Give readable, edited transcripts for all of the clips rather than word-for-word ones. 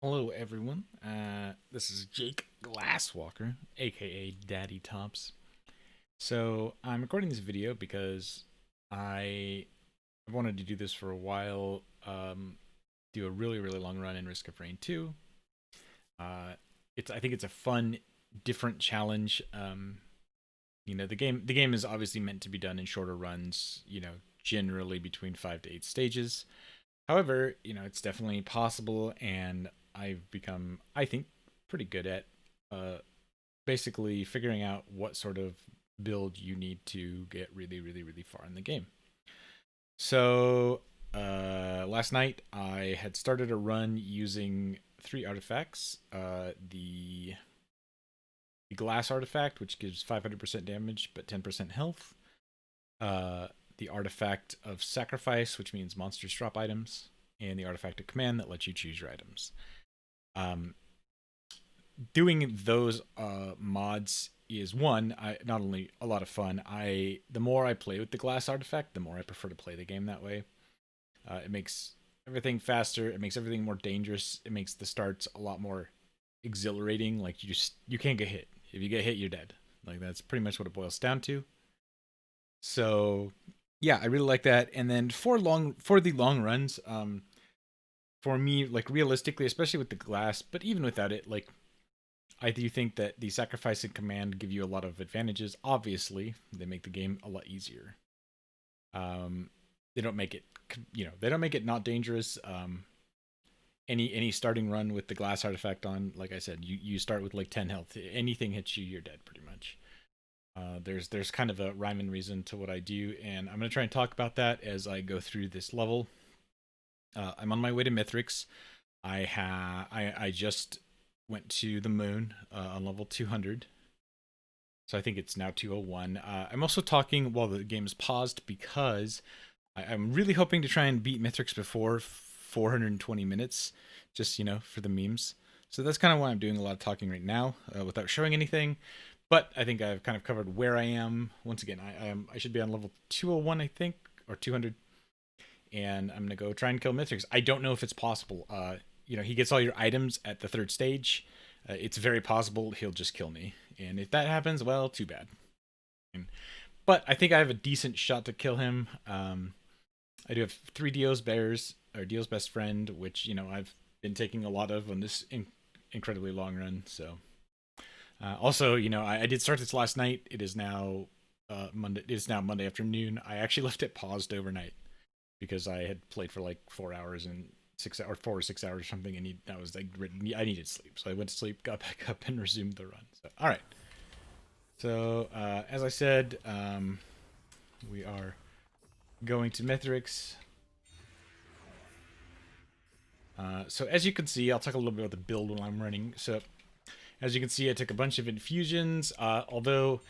Hello, everyone. This is Jake Glasswalker, aka Daddy Tops. So I'm recording this video because I have wanted to do this for a while. Do a really long run in Risk of Rain 2. Uh, I think it's a fun, different challenge. The game is obviously meant to be done in shorter runs. Generally between 5 to 8 stages. However, it's definitely possible, and I've become, I think, pretty good at uh, basically figuring out what sort of build you need to get really far in the game. So, last night I had started a run using three artifacts. The glass artifact, which gives 500% damage but 10% health. Uh, the artifact of sacrifice, which means monsters drop items, and the artifact of command that lets you choose your items. Um, Doing those mods is not only a lot of fun. The more I play with the glass artifact, the more I prefer to play the game that way. It makes everything faster. It makes everything more dangerous. It makes the starts a lot more exhilarating. Like you can't get hit. If you get hit, you're dead. Like that's pretty much what it boils down to. So yeah, I really like that. And then for the long runs, for me, like realistically, especially with the glass, but even without it, like I do think that the sacrifice and command give you a lot of advantages. Obviously, they make the game a lot easier. Um, they don't make it, they don't make it not dangerous. Any starting run with the glass artifact on, like I said, you start with like 10 health. Anything hits you, you're dead pretty much. There's kind of a rhyme and reason to what I do, and I'm gonna try and talk about that as I go through this level. I'm on my way to Mithrix. I just went to the moon on level 200. So I think it's now 201. I'm also talking while the game is paused because I'm really hoping to try and beat Mithrix before 420 minutes, just, for the memes. So that's kind of why I'm doing a lot of talking right now without showing anything. But I think I've kind of covered where I am. Once again, I should be on level 201, I think, or 200. And I'm going to go try and kill Mithrix. I don't know if it's possible. He gets all your items at the third stage. It's very possible he'll just kill me. And if that happens, well, too bad. But I think I have a decent shot to kill him. I do have three Dio's bears, or Dio's best friend, which, I've been taking a lot of on this incredibly long run. So, also, I did start this last night. It is now Monday. It is now Monday afternoon. I actually left it paused overnight because I had played for like 4 hours and 6 hours, 4 or 6 hours or something, and I was like, I needed sleep, so I went to sleep, got back up, and resumed the run. So, all right. So, as I said, we are going to Mithrix. So, as you can see, I'll talk a little bit about the build when I'm running. So, as you can see, I took a bunch of infusions. Although,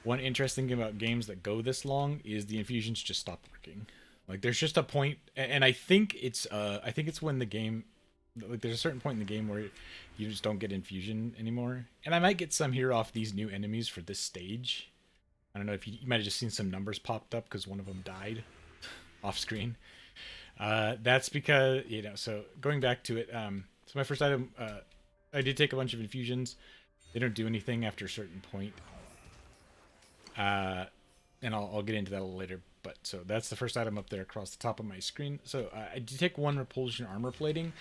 one interesting thing about games that go this long is the infusions just stop working. Like, there's just a point, and I think it's when the game, like, there's a certain point in the game where you just don't get infusion anymore. And I might get some here off these new enemies for this stage. I don't know if you might have just seen some numbers popped up because one of them died off screen. That's because So going back to it, so my first item, I did take a bunch of infusions. They don't do anything after a certain point, uh, and I'll get into that a little later. But so that's the first item up there across the top of my screen. So I did take one repulsion armor plating.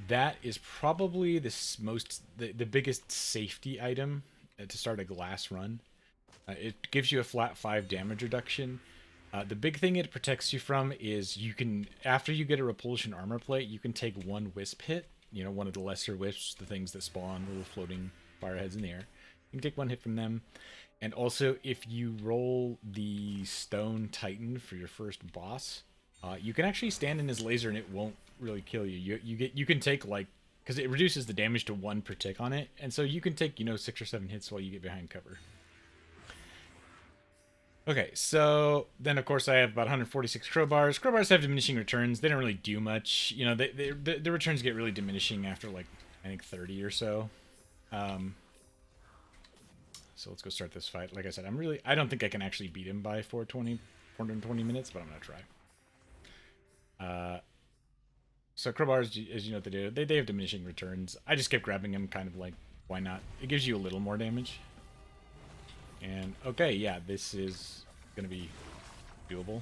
That is probably the biggest safety item to start a glass run. It gives you a flat 5 damage reduction. The big thing it protects you from is after you get a repulsion armor plate, you can take one wisp hit. One of the lesser wisps, the things that spawn little floating fireheads in the air. You can take one hit from them. And also, if you roll the Stone Titan for your first boss, you can actually stand in his laser and it won't really kill you. You can take like because it reduces the damage to one per tick on it, and so you can take 6 or 7 hits while you get behind cover. Okay, so then of course I have about 146 crowbars. Crowbars have diminishing returns. They don't really do much. The returns get really diminishing after like I think 30 or so. Um, so let's go start this fight. Like I said, I don't think I can actually beat him by 420 minutes, but I'm gonna try. Uh, So crowbars, as you know what they do, they have diminishing returns. I just kept grabbing them, kind of like, why not? It gives you a little more damage. And okay, yeah, this is gonna be doable.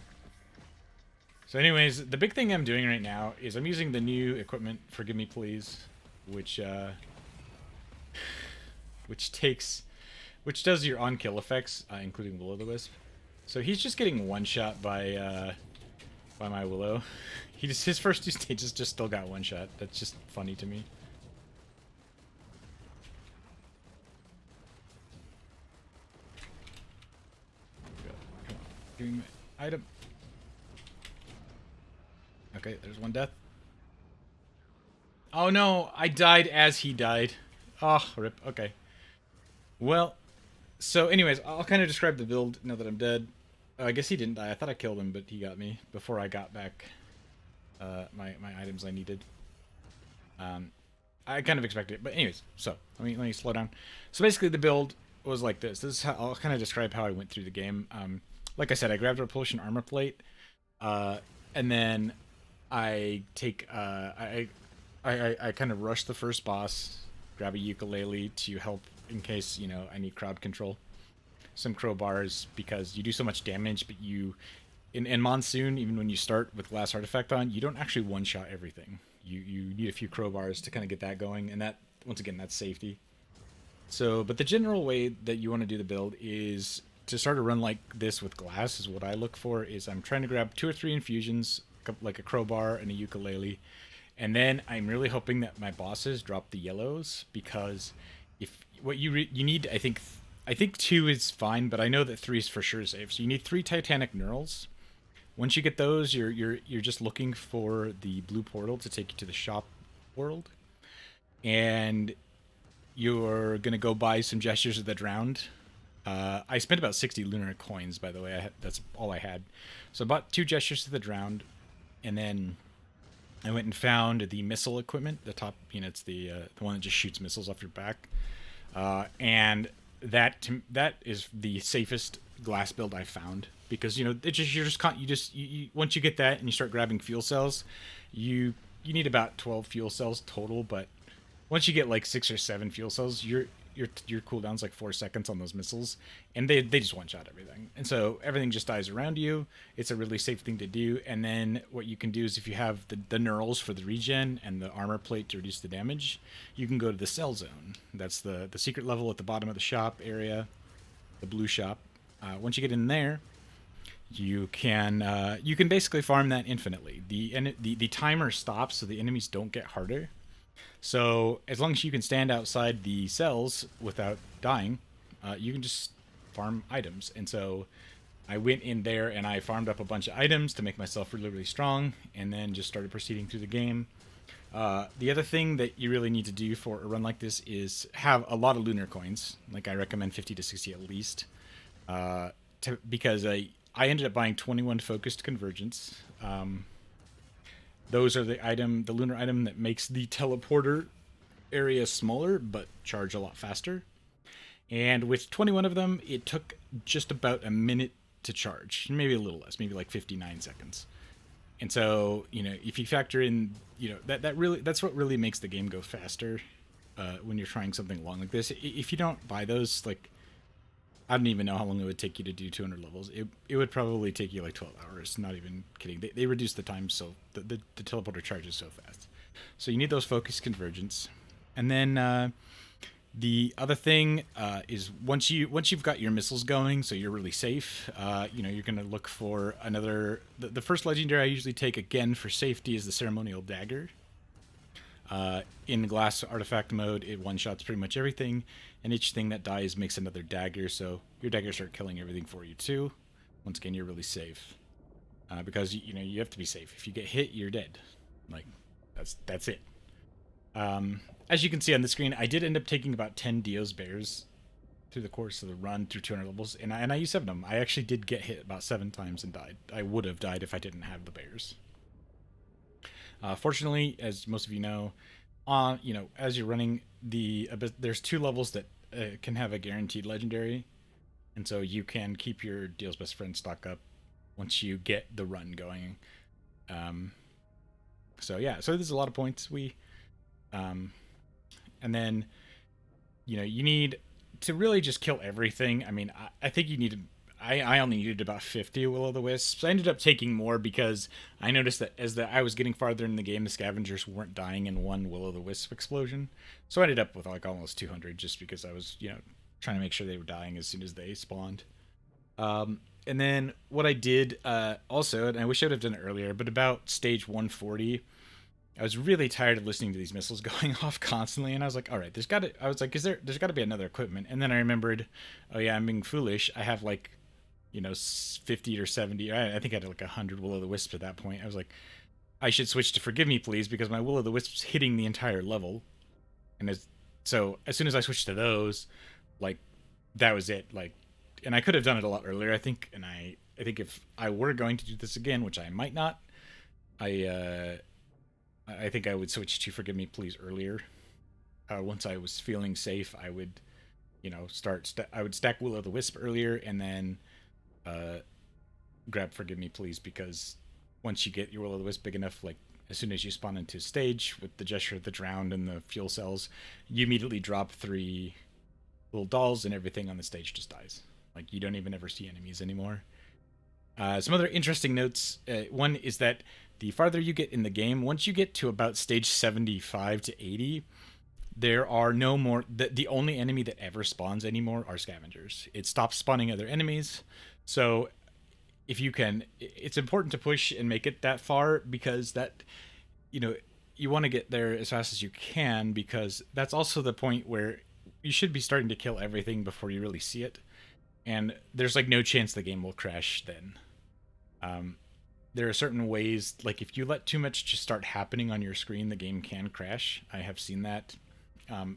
So anyways, the big thing I'm doing right now is I'm using the new equipment, Forgive Me Please, which which does your on-kill effects, including Will-O-the-Wisp. So he's just getting one-shot by my Willow. His first two stages just still got one shot. That's just funny to me. Come on, give me my item. Okay, there's one death. Oh no, I died as he died. Oh, rip. Okay. Well, so anyways, I'll kind of describe the build now that I'm dead. I guess he didn't die. I thought I killed him, but he got me before I got back my items I needed. I kind of expected it, but anyways, so let me slow down. So basically, the build was like this. This is how I'll kind of describe how I went through the game. Like I said, I grabbed a repulsion armor plate, and then I take I kind of rush the first boss, grab a ukulele to help in case I need crowd control. Some crowbars because you do so much damage, but in Monsoon, even when you start with Glass Artifact on, you don't actually one-shot everything. You need a few crowbars to kind of get that going, and that, once again, that's safety. So, but the general way that you want to do the build is to start a run like this with glass is what I look for. Is I'm trying to grab 2 or 3 infusions, like a crowbar and a ukulele, and then I'm really hoping that my bosses drop the yellows, because if what you need, I think 2 is fine, but I know that 3 is for sure safe. So you need 3 Titanic Knurls. Once you get those, you're just looking for the blue portal to take you to the shop world, and you're gonna go buy some Gestures of the Drowned. I spent about 60 lunar coins, by the way. That's all I had. So I bought 2 Gestures of the Drowned, and then I went and found the missile equipment. The top, it's the one that just shoots missiles off your back, and that is the safest glass build I found, because once you get that and you start grabbing fuel cells, you need about 12 fuel cells total, but once you get like 6 or 7 fuel cells, your cooldown's like 4 seconds on those missiles, and they just one shot everything, and so everything just dies around you. It's a really safe thing to do. And then what you can do is, if you have the Knurls for the regen and the armor plate to reduce the damage, you can go to the Cell Zone. That's the secret level at the bottom of the shop area, the blue shop. Once you get in there, you can basically farm that infinitely. The timer stops, so the enemies don't get harder. So as long as you can stand outside the cells without dying, you can just farm items. And so I went in there and I farmed up a bunch of items to make myself really, really strong, and then just started proceeding through the game. The other thing that you really need to do for a run like this is have a lot of lunar coins. Like, I recommend 50 to 60 at least, because I ended up buying 21 focused convergence. Those are the lunar item that makes the teleporter area smaller but charge a lot faster. And with 21 of them, it took just about a minute to charge, maybe a little less, maybe like 59 seconds. And so, if you factor in, that's what really makes the game go faster when you're trying something long like this. If you don't buy those, like, I don't even know how long it would take you to do 200 levels. It would probably take you like 12 hours. Not even kidding. They reduce the time, so the teleporter charges so fast. So you need those focus convergence. And then the other thing is, once you've got your missiles going, so you're really safe, you're going to look for another... The first legendary I usually take, again, for safety, is the Ceremonial Dagger. In Glass Artifact mode, it one-shots pretty much everything, and each thing that dies makes another dagger, so your daggers start killing everything for you too. Once again, you're really safe, because you have to be safe. If you get hit, you're dead. Like, that's it. As you can see on the screen, I did end up taking about 10 Dio's Bears through the course of the run through 200 levels, and I used 7 of them. I actually did get hit about 7 times and died. I would have died if I didn't have the Bears. Fortunately, as most of you know, as you're running there's 2 levels that can have a guaranteed legendary, and so you can keep your Deal's Best Friend stock up once you get the run going. So yeah, so there's a lot of points. And then you need to really just kill everything. I mean, I think you need. I only needed about 50 will-o'-the-wisps. I ended up taking more because I noticed that I was getting farther in the game, the scavengers weren't dying in one will-o'-the-wisp explosion. So I ended up with like almost 200 just because I was, trying to make sure they were dying as soon as they spawned. And then what I did also, and I wish I would have done it earlier, but about stage 140, I was really tired of listening to these missiles going off constantly, and I was like, all right, I was like, there's got to be another equipment. And then I remembered, oh yeah, I'm being foolish. I have like, 50 or 70. I think I had like 100 will-o'-the-wisps at that point. I was like, I should switch to Forgive Me Please because my will-o'-the-wisps hitting the entire level. And so as soon as I switched to those, like, that was it. Like, and I could have done it a lot earlier, I think. And I think if I were going to do this again, which I might not, I think I would switch to Forgive Me Please earlier. Once I was feeling safe, I would, I would stack will-o'-the-wisp earlier, and then grab Forgive Me Please, because once you get your will-o'-the-wisp big enough, like as soon as you spawn into stage with the Gesture of the Drowned and the fuel cells, you immediately drop 3 little dolls, and everything on the stage just dies. Like, you don't even ever see enemies anymore. Some other interesting notes. One is that the farther you get in the game, once you get to about stage 75 to 80, there are no more. The only enemy that ever spawns anymore are scavengers. It stops spawning other enemies. So if you can, it's important to push and make it that far, because that, you want to get there as fast as you can, because that's also the point where you should be starting to kill everything before you really see it. And there's like no chance the game will crash then. There are certain ways, like if you let too much just start happening on your screen, the game can crash. I have seen that,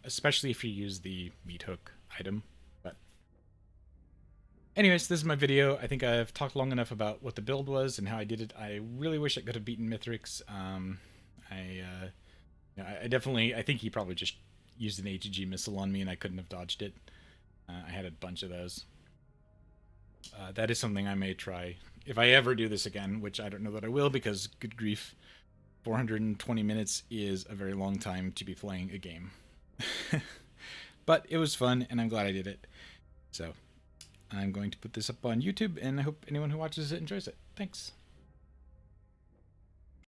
especially if you use the meat hook item. But anyways, this is my video. I think I've talked long enough about what the build was and how I did it. I really wish I could have beaten Mithrix. I definitely, I think he probably just used an ATG missile on me and I couldn't have dodged it. I had a bunch of those. That is something I may try if I ever do this again, which I don't know that I will, because good grief, 420 minutes is a very long time to be playing a game. But it was fun, and I'm glad I did it. So I'm going to put this up on YouTube, and I hope anyone who watches it enjoys it. Thanks.